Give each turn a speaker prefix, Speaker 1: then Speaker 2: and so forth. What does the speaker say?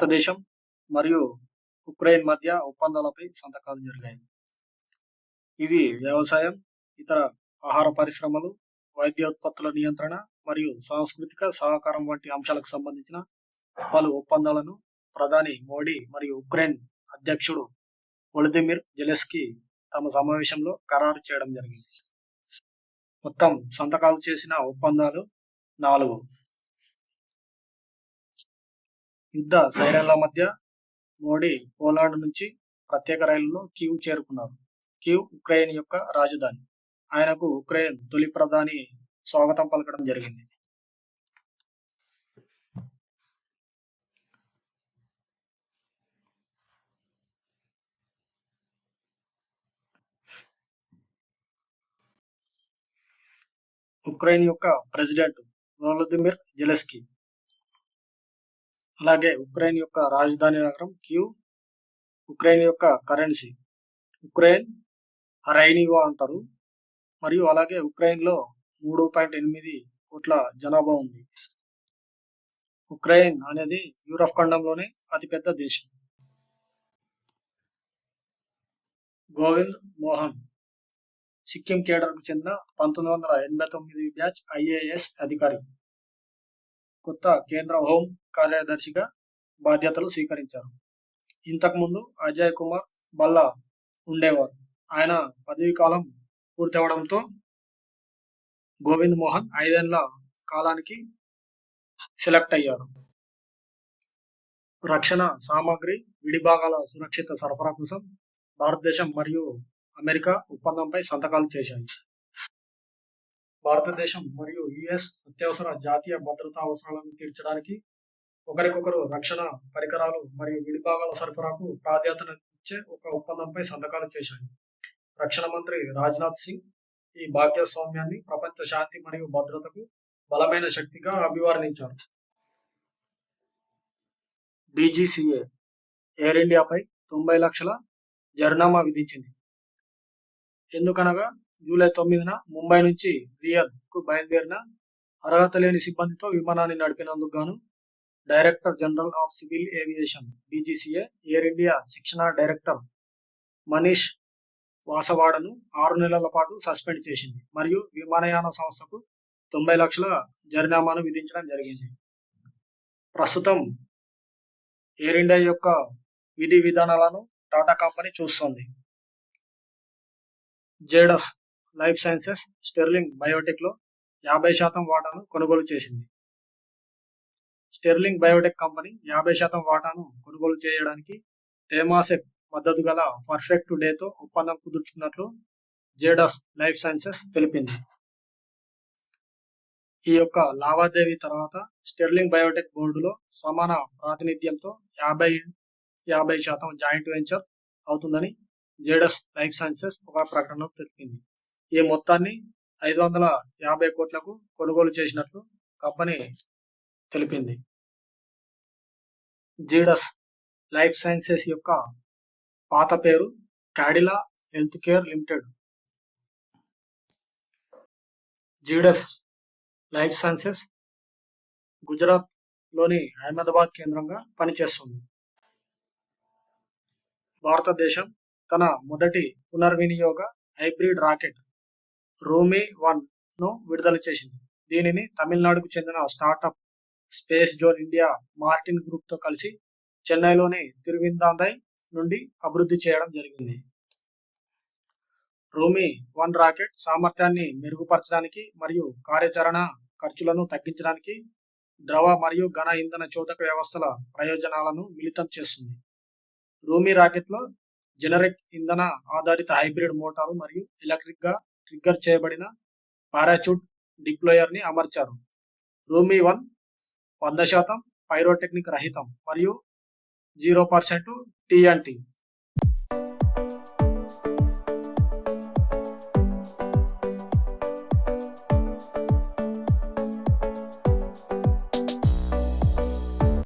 Speaker 1: భారతదేశం మరియు ఉక్రెయిన్ మధ్య ఒప్పందాలపై సంతకాలు జరిగాయి. ఇవి వ్యవసాయం, ఇతర ఆహార పరిశ్రమలు, వైద్యోత్పత్తుల నియంత్రణ మరియు సాంస్కృతిక సహకారం వంటి అంశాలకు సంబంధించిన పలు ఒప్పందాలను ప్రధాని మోడీ మరియు ఉక్రెయిన్ అధ్యక్షుడు వొలోదిమిర్ జెలెన్స్కీ తమ సమావేశంలో ఖరారు చేయడం జరిగింది. మొత్తం సంతకాలు చేసిన ఒప్పందాలు 4. యుద్ధ సైరన్ల మధ్య మోడీ పోలాండ్ నుంచి ప్రత్యేక రైలులో కీవ్ చేరుకున్నారు. కీవ్ ఉక్రెయిన్ యొక్క రాజధాని. ఆయనకు ఉక్రెయిన్ తొలి ప్రధాని స్వాగతం పలకడం జరిగింది. ఉక్రెయిన్ యొక్క ప్రెసిడెంట్ వొలోదిమిర్ జెలెన్స్కీ. అలాగే ఉక్రెయిన్ యొక్క రాజధాని నగరం కీవ్. ఉక్రెయిన్ యొక్క కరెన్సీ ఉక్రెయిన్ హరైనివో అంటారు. మరియు అలాగే ఉక్రెయిన్ లో 3.8 కోట్ల జనాభా ఉంది. ఉక్రెయిన్ అనేది యూరప్ ఖండంలోనే అతిపెద్ద దేశం. గోవింద్ మోహన్ సిక్కిం కేడర్కు చెందిన 1989 బ్యాచ్ IAS అధికారి కొత్త కేంద్ర హోం కార్యదర్శిగా బాధ్యతలు స్వీకరించారు. ఇంతకుముందు అజయ్ కుమార్ భల్లా ఉండేవారు. ఆయన పదవీ కాలం పూర్తవడంతో గోవింద్ మోహన్ 5 ఏళ్ల కాలానికి సెలెక్ట్ అయ్యారు. రక్షణ సామాగ్రి విడిభాగాల సురక్షిత సరఫరా కోసం భారతదేశం మరియు అమెరికా ఒప్పందంపై సంతకాలు చేశాయి. భారతదేశం మరియు US అత్యవసర జాతీయ భద్రతా అవసరాలను తీర్చడానికి ఒకరికొకరు రక్షణ పరికరాలు మరియు విడిభాగాల సరఫరాకు ప్రాధాన్యత ఇచ్చే ఒక ఒప్పందంపై సంతకాలు చేశాయి. రక్షణ మంత్రి రాజ్నాథ్ సింగ్ ఈ భాగస్వామ్యాన్ని ప్రపంచ శాంతి మరియు భద్రతకు బలమైన శక్తిగా అభివర్ణించారు. DGCA ఎయిర్ ఇండియాపై 90 లక్షల జరిమానా విధించింది. ఎందుకనగా జూలై 9న ముంబై నుంచి రియాద్ కు బయలుదేరిన అర్హత లేని సిబ్బందితో విమానాన్ని నడిపినందుకు గాను director general of civil aviation DGCA air India శిక్షణ డైరెక్టర్ మనీష్ వాసవాడను 6 నెలల పాటు సస్పెండ్ చేసింది మరియు విమానయాన సంస్థకు 90 లక్షల జరిమానాను విధించడం జరిగింది. ప్రస్తుతం ఎయిర్ ఇండియా యొక్క విధి విధానాలను టాటా కంపెనీ చూస్తోంది. Zydus life sciences sterling Biotech లో 50% వాటాను కొనుగోలు చేసింది. స్టెర్లింగ్ బయోటెక్ కంపెనీ 50% వాటాను కొనుగోలు చేయడానికి టేమాసెక్ మద్దతు గల పర్ఫెక్ట్ డేతో ఒప్పందం కుదుర్చుకున్నట్లు జేడస్ లైఫ్ సైన్సెస్ తెలిపింది. ఈ యొక్క లావాదేవీ తర్వాత స్టెర్లింగ్ బయోటెక్ బోర్డులో సమాన ప్రాతినిధ్యంతో 50% జాయింట్ వెంచర్ అవుతుందని జేడస్ లైఫ్ సైన్సెస్ ఒక ప్రకటనలో తెలిపింది. ఈ మొత్తాన్ని 550 కోట్లకు కొనుగోలు చేసినట్లు కంపెనీ తెలిపింది. జేడస్ లైఫ్ సైన్సెస్ యొక్క పాత పేరు Cadila health care limited. Zydus life sciences Gujarat లోని అహ్మదాబాద్ కేంద్రంగా పనిచేస్తుంది. భారతదేశం తన మొదటి పునర్వినియోగ హైబ్రిడ్ రాకెట్ రూమి-1 ను విడుదల చేసింది. దీనిని తమిళనాడుకు చెందిన startup space zone India Martin group తో కలిసి చెన్నైలోని తిరువిందాందై నుండి అభివృద్ధి చేయడం జరిగింది. రూమి-1 రాకెట్ సామర్థ్యాన్ని మెరుగుపరచడానికి మరియు కార్యాచరణ ఖర్చులను తగ్గించడానికి ద్రవ మరియు ఘన ఇంధన చోదక వ్యవస్థల ప్రయోజనాలను మిళితం చేస్తుంది. రూమి రాకెట్ లో జెనరిక్ ఇంధన ఆధారిత హైబ్రిడ్ మోటారు మరియు ఎలక్ట్రిక్ గా ట్రిగ్గర్ చేయబడిన పారాచూట్ డిప్లోయర్ ని అమర్చారు. రూమి-1 100% పైరోటెక్నిక్ రహితం మరియు 0% TNT